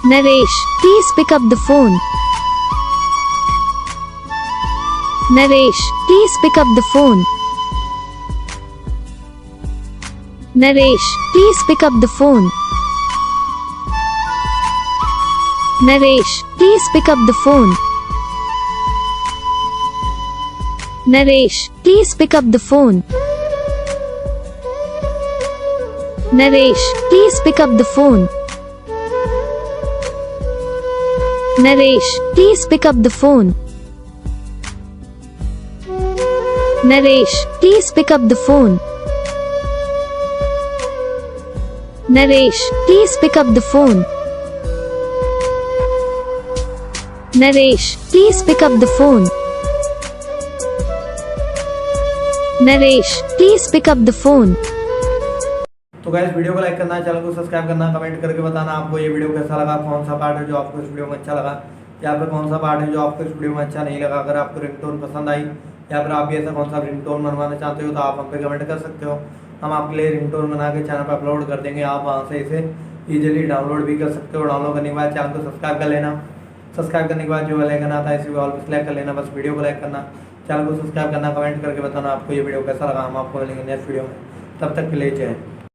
Naresh, please pick up the phone. Naresh, please pick up the phone. Naresh, please pick up the phone. Naresh, please pick up the phone. Naresh, please pick up the phone. Naresh, please pick up the phone. Naresh, please pick up the phone. Naresh, please pick up the phone. Naresh, please pick up the phone. Naresh, please pick up the phone. Naresh, please pick up the phone. तो guys video को like करना, channel को subscribe करना, comment करके बताना आपको ये video कैसा लगा, कौन सा पार्ट है जो आपको इस वीडियो में अच्छा लगा, या फिर कौन सा पार्ट है जो आपको इस वीडियो में अच्छा नहीं लगा। अगर आपको रिंगटोन पसंद आई या फिर आप भी ऐसा कौन सा रिंगटोन बनवाना चाहते हो तो आप हम पे कमेंट कर सकते हो। हम आपके लिए रिंगटोन बना के चैनल पर अपलोड कर देंगे, आप वहाँ से इसे ईजिली डाउनलोड भी कर सकते हो। डाउनलोड करने के बाद चैनल को सब्सक्राइब कर लेना। सब्सक्राइब करने के बाद जो बेल आइकन आता है इसी को ऑल पे सेलेक्ट कर लेना। बस वीडियो को लाइक करना, चैनल को सब्सक्राइब करना, कमेंट करके बताना आपको ये वीडियो कैसा लगा। हम आपको मिलेंगे नेक्स्ट वीडियो में, तब तक के लिए जय हिंद।